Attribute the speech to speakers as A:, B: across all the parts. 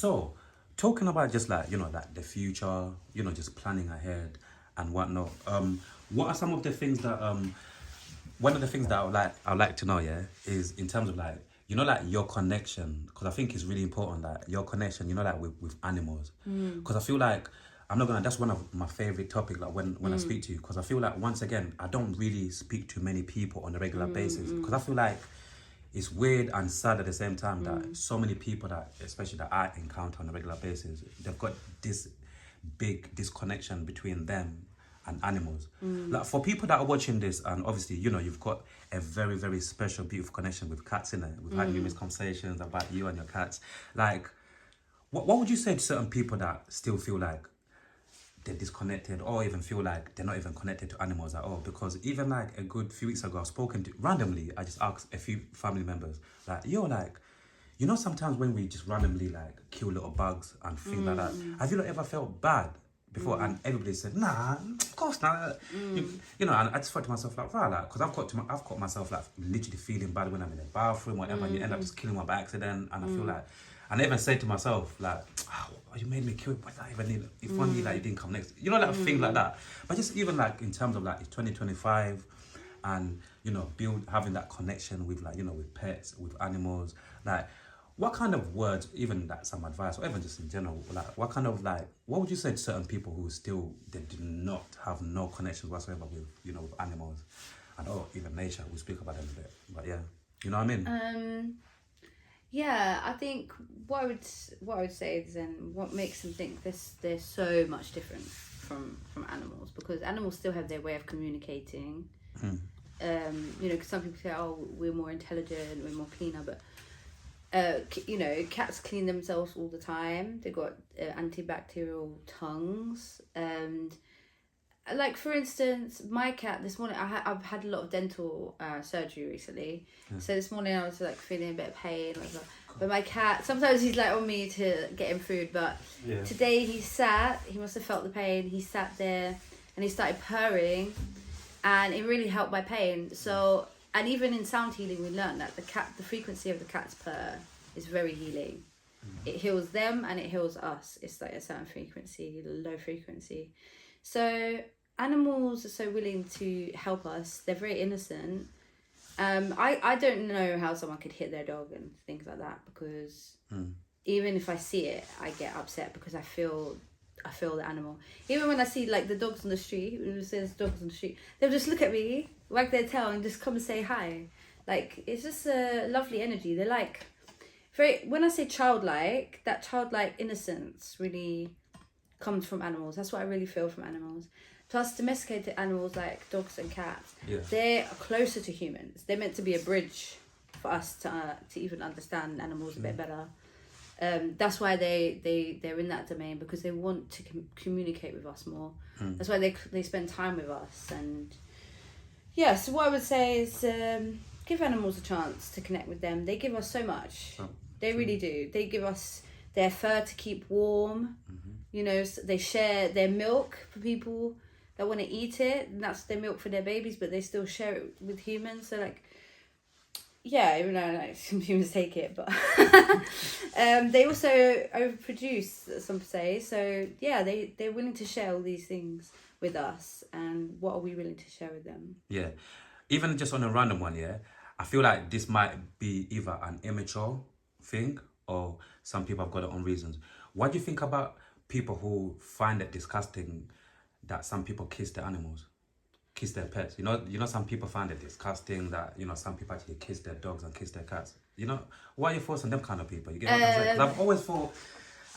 A: So, talking about just like, like the future, just planning ahead and whatnot. What are some of the things that one of the things that I'd like to know, yeah, is in terms of like, like your connection, because I think it's really important that your connection, like with animals, because I feel like I'm not gonna. That's one of my favorite topics. Like when I speak to you, because I feel like once again I don't really speak to many people on a regular basis, because I feel like it's weird and sad at the same time that so many people that, especially that I encounter on a regular basis, they've got this big disconnection between them and animals. Like for people that are watching this, and obviously, you've got a very, very special, beautiful connection with cats, in it. We've had numerous conversations about you and your cats. Like, what would you say to certain people that still feel like they're disconnected, or even feel like they're not even connected to animals at all? Because even like a good few weeks ago, I've spoken to, randomly, I just asked a few family members, like, like, sometimes when we just randomly like kill little bugs and things like that, have you not ever felt bad before? And everybody said, nah, of course not. And I just thought to myself, like, right, like, because I've caught myself like literally feeling bad when I'm in the bathroom, whatever, and you end up just killing one by accident, and I feel like, and I even said to myself, like, oh, you made me kill it, but I even need, if only like you didn't come next, like thing like that. But just even like in terms of like it's 2025, and having that connection with like with pets, with animals, like what kind of words, even like some advice, or even just in general, like what would you say to certain people who still they do not have no connections whatsoever with with animals and even nature? We'll speak about them a bit, but yeah, you know what I mean.
B: Yeah, I think what I would say is then what makes them think they're so much different from animals, because animals still have their way of communicating. Because some people say, oh, we're more intelligent, we're more cleaner, but cats clean themselves all the time. They've got antibacterial tongues, and like for instance, my cat this morning, I've had a lot of dental surgery recently. So this morning I was like feeling a bit of pain, whatever. But my cat, sometimes he's like on me to get him food, but today he must have felt the pain, he sat there and he started purring, and it really helped my pain. So, and even in sound healing we learned that the frequency of the cat's purr is very healing. It heals them and it heals us. It's like a certain frequency, low frequency. So animals are so willing to help us. They're very innocent. I don't know how someone could hit their dog and things like that, because even if I see it, I get upset because I feel the animal. Even when I see like the dogs on the street, when there's dogs on the street, they'll just look at me, wag their tail, and just come and say hi. Like, it's just a lovely energy. They're like when I say childlike, that childlike innocence really comes from animals. That's what I really feel from animals. Plus, domesticated animals like dogs and cats, they're closer to humans. They're meant to be a bridge for us to even understand animals a bit better. That's why they're in that domain, because they want to communicate with us more. That's why they spend time with us. And yeah, so what I would say is give animals a chance to connect with them. They give us so much. They really do. They give us their fur to keep warm. They share their milk for people that want to eat it, and that's their milk for their babies, but they still share it with humans. So like, yeah, even though like some humans take it, but they also overproduce, some say. So yeah, they're willing to share all these things with us, and what are we willing to share with them?
A: Yeah, even just on a random one, yeah, I feel like this might be either an immature thing, or some people have got their own reasons. What do you think about people who find it disgusting that some people kiss their animals, kiss their pets? Some people find it disgusting that some people actually kiss their dogs and kiss their cats. What are your thoughts on them kind of people? You get what I'm saying? 'Cause I've always thought,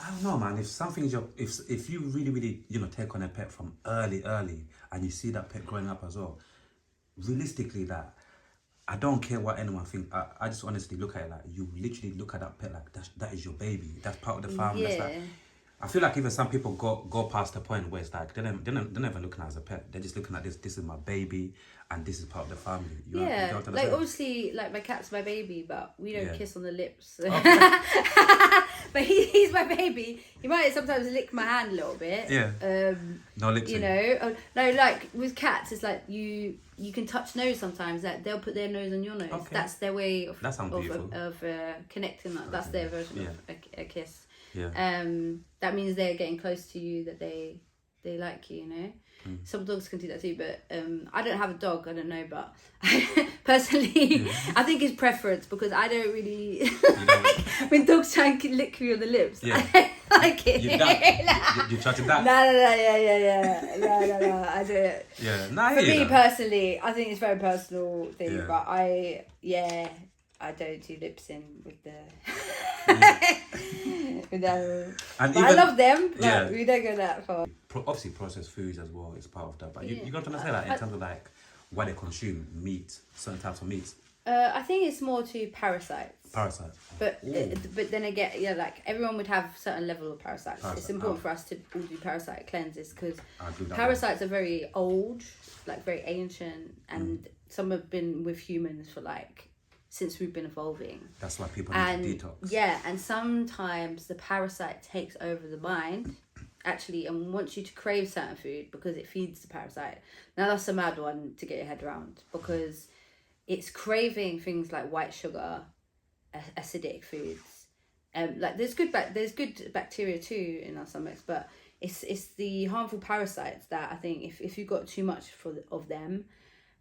A: I don't know, man. If something's if you really take on a pet from early, and you see that pet growing up as well, realistically, that I don't care what anyone thinks. I just honestly look at it like, you literally look at that pet like that is your baby. That's part of the family.
B: Yeah.
A: That's like, I feel like even some people go past the point where it's like they're not even looking at it as a pet. They're just looking at this. This is my baby, and this is part of the family. You know
B: like obviously, like my cat's my baby, but we don't kiss on the lips.
A: Okay.
B: But he's my baby. He might sometimes lick my hand a little bit.
A: Yeah. No lips.
B: No, like with cats, it's like you can touch nose sometimes. Like they'll put their nose on your nose. Okay. That's their way of connecting. That's their version of a kiss.
A: Yeah.
B: That means they're getting close to you, that they like you, you know. Some dogs can do that too, but I don't have a dog, I don't know, but personally I think it's preference, because I don't really when dogs try and lick me on the lips, I don't like it.
A: You tried to that?
B: No, I don't.
A: Yeah, no,
B: For me personally, I think it's a very personal thing, but I don't do lip sync with the with them. But I love them, but we don't go that far.
A: Obviously, processed foods as well is part of that. But you got to say that in terms of like why they consume meat, certain types of meat.
B: I think it's more to parasites.
A: Parasites.
B: But then again, like everyone would have certain level of parasites. It's important for us to all do parasite cleanses, because parasites are very old, like very ancient, and some have been with humans for like since we've been evolving.
A: That's why people need to detox.
B: Yeah, and sometimes the parasite takes over the mind, actually, and wants you to crave certain food because it feeds the parasite. Now that's a mad one to get your head around, because it's craving things like white sugar, acidic foods. Like there's good bacteria too in our stomachs, but it's the harmful parasites that I think if you got too much of them,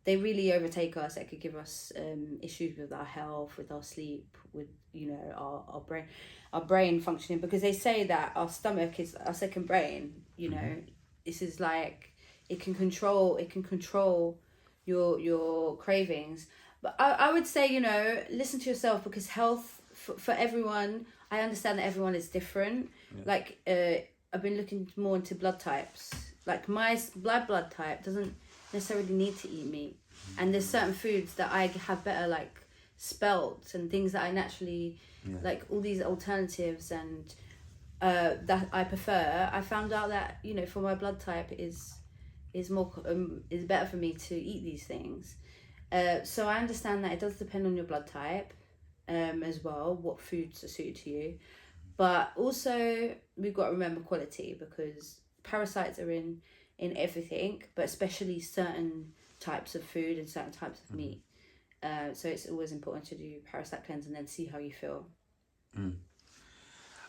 B: they really overtake us. It could give us issues with our health, with our sleep, with our brain functioning, because they say that our stomach is our second brain. You know, this is like it can control your cravings. But I would say, you know, listen to yourself, because health for everyone, I understand that everyone is different. Like I've been looking more into blood types. Like my blood type doesn't necessarily need to eat meat, and there's certain foods that I have better like spelt and things that I naturally like, all these alternatives and that I prefer. I found out that, you know, for my blood type is more is better for me to eat these things. So I understand that it does depend on your blood type as well, what foods are suited to you, but also we've got to remember quality, because parasites are in everything, but especially certain types of food and certain types of meat. So it's always important to do parasite cleanse and then see how you feel.
A: And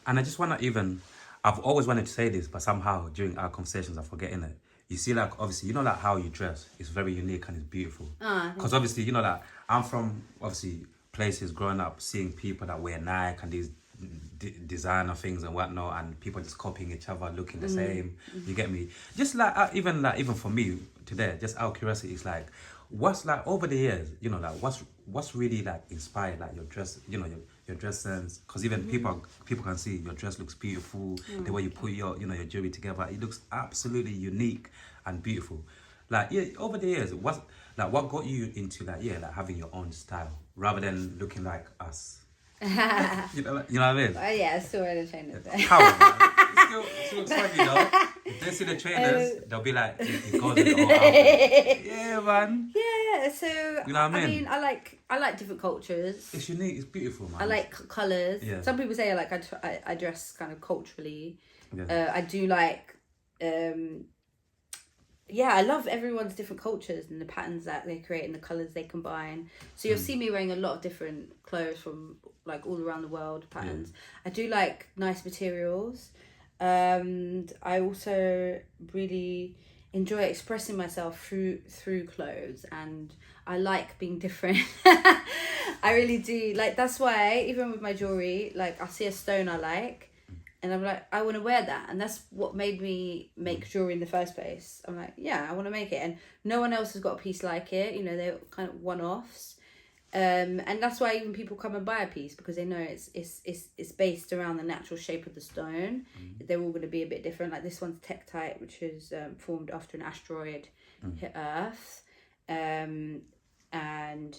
A: I just want to I've always wanted to say this, but somehow during our conversations I'm forgetting it. You see, like, obviously, you know, like how you dress is very unique and it's beautiful. Because obviously, you know, like I'm from obviously places growing up seeing people that wear Nike and these designer things and whatnot, and people just copying each other, looking the same. You get me? Just like even for me today, just out of curiosity, it's like, what's like over the years, you know, like what's really like inspired like your dress, you know, your dress sense, because even people can see your dress looks beautiful. The way you put your your jewelry together, it looks absolutely unique and beautiful. Like over the years, what got you into like having your own style rather than looking like us? you know what I mean?
B: Oh yeah, I still wear the trainers there.
A: How, man? It still looks funny, you know. If they see the trainers, they'll be like, it goes in the whole outfit. Yeah, man.
B: Yeah, so
A: you know what I mean?
B: I like different cultures.
A: It's unique. It's beautiful, man.
B: I like colours.
A: Yeah.
B: Some people say I dress kind of culturally.
A: Yeah.
B: I do like. I love everyone's different cultures and the patterns that they create and the colours they combine. So you'll see me wearing a lot of different clothes from like all around the world, patterns. I do like nice materials. I also really enjoy expressing myself through clothes, and I like being different. I really do. Like, that's why even with my jewelry, like I see a stone I like, and I'm like, I want to wear that. And that's what made me make jewelry in the first place. I'm like, yeah, I want to make it. And no one else has got a piece like it. You know, they're kind of one-offs. And that's why even people come and buy a piece, because they know it's based around the natural shape of the stone. They're all going to be a bit different. Like this one's tektite, which is formed after an asteroid hit Earth. And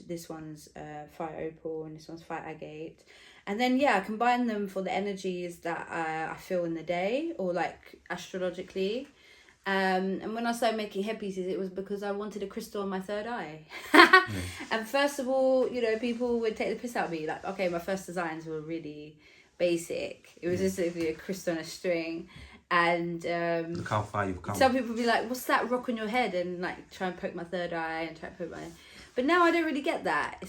B: this one's fire opal, and this one's fire agate. And then I combine them for the energies that I feel in the day, or like astrologically. And when I started making headpieces, it was because I wanted a crystal on my third eye. And first of all, you know, people would take the piss out of me. Like, okay, my first designs were really basic. It was just a crystal on a string. And
A: look how far you've come.
B: Some people would be like, what's that rock on your head? And like try and poke my third eye and try and poke my... But now I don't really get that.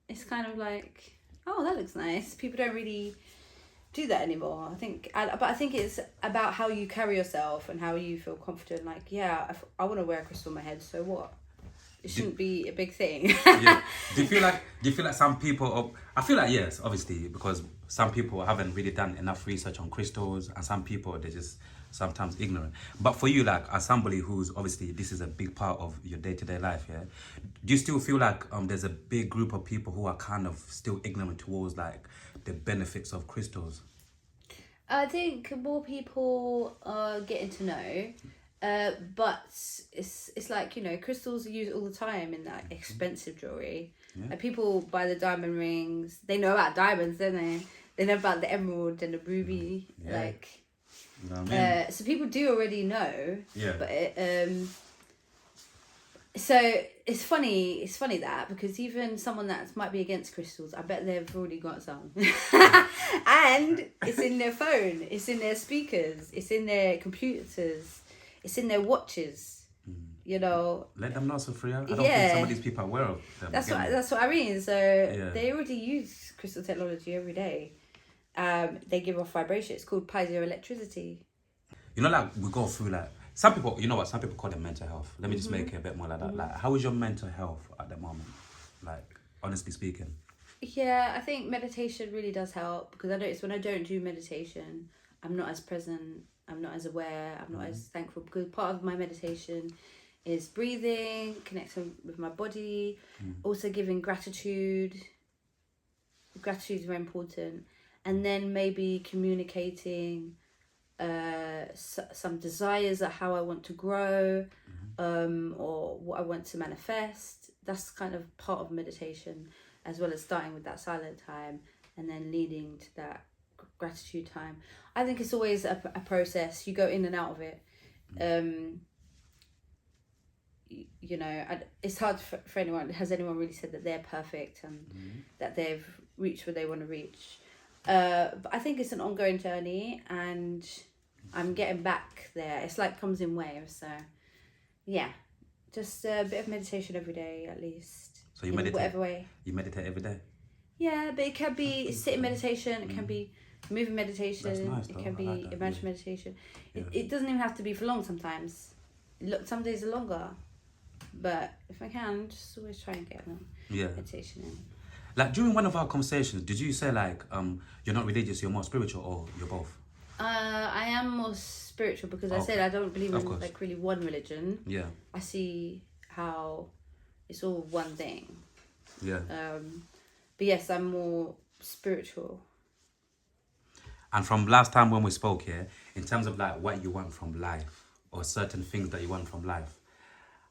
B: It's kind of like, oh, that looks nice. People don't really do that anymore. But I think it's about how you carry yourself and how you feel confident. Like, yeah, if I want to wear a crystal on my head, so what? It shouldn't be a big thing.
A: Yeah. Do you feel like some people? I feel like yes, obviously, because some people haven't really done enough research on crystals, and some people they're just sometimes ignorant. But for you, like as somebody who's obviously this is a big part of your day-to-day life, yeah. Do you still feel like there's a big group of people who are kind of still ignorant towards like the benefits of crystals?
B: I think more people are getting to know. But it's like, you know, crystals are used all the time in that expensive jewelry.
A: Yeah.
B: Like people buy the diamond rings. They know about diamonds, don't they? They know about the emerald and the ruby.
A: Yeah.
B: Like,
A: You know what I mean?
B: so people do already know.
A: Yeah.
B: But so it's funny. It's funny that because even someone that might be against crystals, I bet they've already got some, and it's in their phone. It's in their speakers. It's in their computers. It's in their watches, you know.
A: Let them know, SoFreeYa. I don't think some of these people are aware of them.
B: That's what I mean. So they already use crystal technology every day. They give off vibration. It's called piezoelectricity.
A: You know, like we go through like some people. You know what? Some people call it mental health. Let me just make it a bit more like that. Like, how is your mental health at the moment? Like, honestly speaking.
B: Yeah, I think meditation really does help because I notice when I don't do meditation, I'm not as present. I'm not as aware, I'm not as thankful because part of my meditation is breathing, connecting with my body, also giving gratitude. Gratitude is very important. And then maybe communicating some desires of how I want to grow or what I want to manifest. That's kind of part of meditation, as well as starting with that silent time and then leading to that gratitude time. I think it's always a process. You go in and out of it. You know, it's hard for anyone. Has anyone really said that they're perfect and that they've reached where they want to reach? But I think it's an ongoing journey, and I'm getting back there. It's like comes in waves. So, yeah, just a bit of meditation every day at least.
A: So you
B: in
A: meditate?
B: Whatever way.
A: You meditate every day?
B: Yeah, but it can be sitting meditation. It can be moving meditation.
A: That's nice,
B: it
A: though.
B: can
A: I
B: be
A: like that,
B: imagine meditation.
A: Yeah.
B: It doesn't even have to be for long sometimes. Look, some days are longer. But if I can, just always try and get meditation in.
A: Like during one of our conversations, did you say like you're not religious, you're more spiritual, or you're both?
B: I am more spiritual because I said I don't believe in like really one religion.
A: Yeah.
B: I see how it's all one thing.
A: Yeah.
B: But yes, I'm more spiritual.
A: And from last time when we spoke here, in terms of like what you want from life or certain things that you want from life,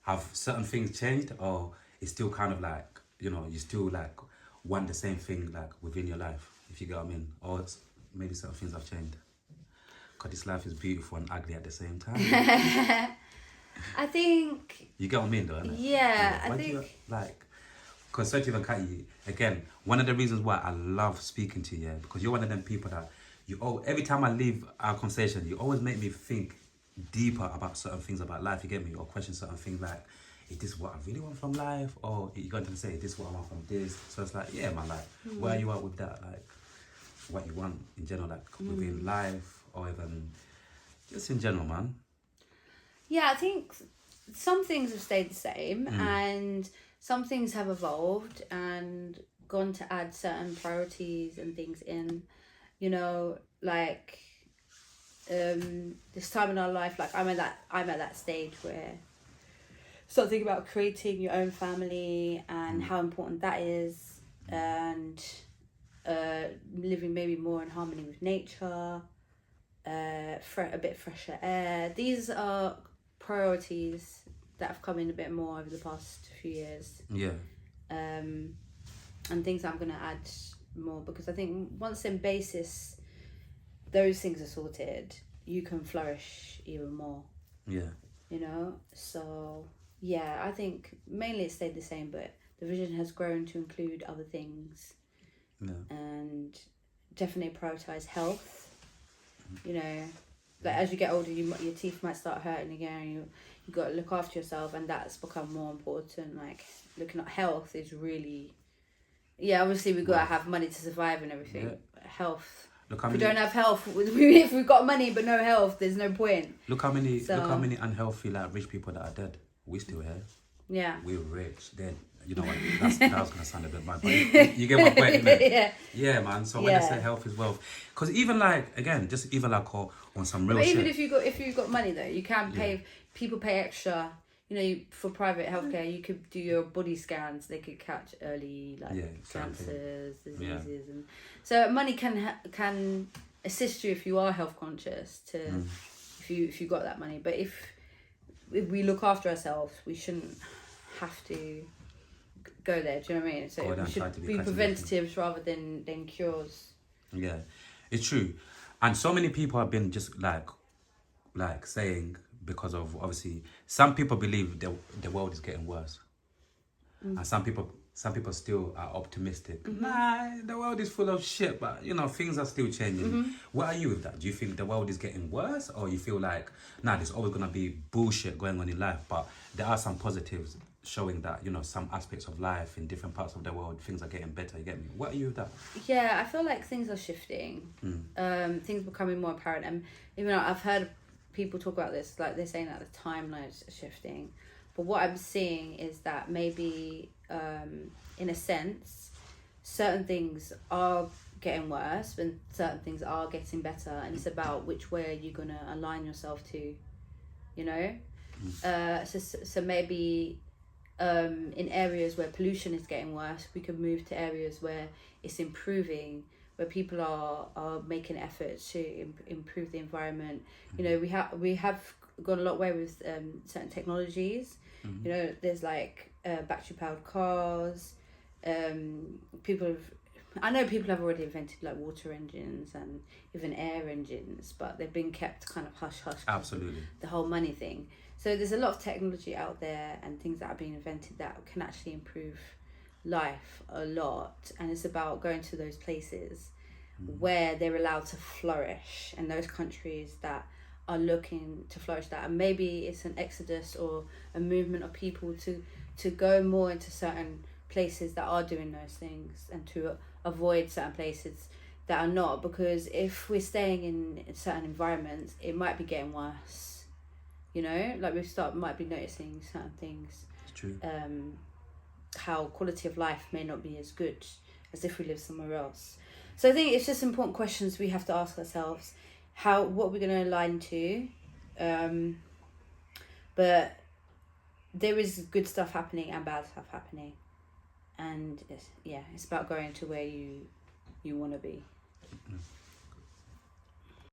A: have certain things changed, or it's still kind of like, you know, you still like want the same thing like within your life, if you get what I mean? Or maybe certain things have changed? Because this life is beautiful and ugly at the same time.
B: I think...
A: You get what I mean though, innit?
B: Yeah, I
A: Why
B: think...
A: do you, like, because Sergio and Kati, again, one of the reasons why I love speaking to you, yeah, because you're one of them people that every time I leave our conversation, you always make me think deeper about certain things about life, you get me? Or question certain things like, is this what I really want from life? Or you're going to say, is this what I want from this? So it's like, yeah, man, like, where are you at with that? Like, what you want in general, like, within life, or even just in general, man?
B: Yeah, I think some things have stayed the same, and some things have evolved and gone to add certain priorities and things in, you know, like, this time in our life, like I'm at that stage where start thinking about creating your own family and how important that is, and living maybe more in harmony with nature, a bit fresher air. These are priorities that have come in a bit more over the past few years.
A: Yeah.
B: And things that I'm gonna add more, because I think once in basis those things are sorted, you can flourish even more.
A: Yeah.
B: You know? So yeah, I think mainly it stayed the same, but the vision has grown to include other things.
A: Yeah.
B: And definitely prioritize health. You know, like as you get older, your teeth might start hurting again. You got to look after yourself, and that's become more important. Like looking at health is really, yeah. Obviously, we got to have money to survive and everything.
A: Yeah.
B: Health.
A: Look how
B: If we
A: many.
B: don't have health, if we've got money but no health, there's no point.
A: Look how many.
B: So-
A: Look how many unhealthy like rich people that are dead. We still here.
B: Yeah.
A: We're rich. Dead. You know what? That was gonna sound a bit bad, but you get my point, innit?
B: Yeah.
A: Yeah, man. So when they
B: Yeah.
A: say health is wealth, because even like again, just even like on some real
B: But
A: shit.
B: even if you've got money though, you can pay. People pay extra. You know, for private healthcare, you could do your body scans. They could catch early
A: exactly.
B: cancers, diseases, and so money can assist you if you are health conscious. If you got that money, but if we look after ourselves, we shouldn't have to go there. Do you know what I mean? So
A: Go there
B: we
A: and try
B: should
A: to be
B: be
A: catching
B: preventatives rather than cures.
A: Yeah, it's true, and so many people have been just like saying, because of obviously some people believe the world is getting worse, and some people still are optimistic. Nah, the world is full of shit, but you know things are still changing. What are you with that? Do you think the world is getting worse, or you feel like nah, there's always gonna be bullshit going on in life, but there are some positives showing that, you know, some aspects of life in different parts of the world, things are getting better? You get me? What are you with that?
B: Yeah, I feel like things are shifting. Things becoming more apparent, and even though I've heard people talk about this, like they're saying that the timelines are shifting, but what I'm seeing is that maybe in a sense certain things are getting worse and certain things are getting better, and it's about which way you're gonna align yourself to, you know. So maybe in areas where pollution is getting worse, we could move to areas where it's improving, where people are making efforts to improve the environment. You know, we have gone a lot way with certain technologies. You know, there's like battery powered cars. I know people have already invented like water engines and even air engines, but they've been kept kind of hush hush.
A: Absolutely.
B: The whole money thing. So there's a lot of technology out there and things that are being invented that can actually improve life a lot, and it's about going to those places where they're allowed to flourish, and those countries that are looking to flourish that, and maybe it's an exodus or a movement of people to go more into certain places that are doing those things and to avoid certain places that are not, because if we're staying in certain environments it might be getting worse, you know, like might be noticing certain things.
A: It's true.
B: How quality of life may not be as good as if we live somewhere else. So I think it's just important questions we have to ask ourselves. What we're going to align to, but there is good stuff happening and bad stuff happening, and it's about going to where you want to be.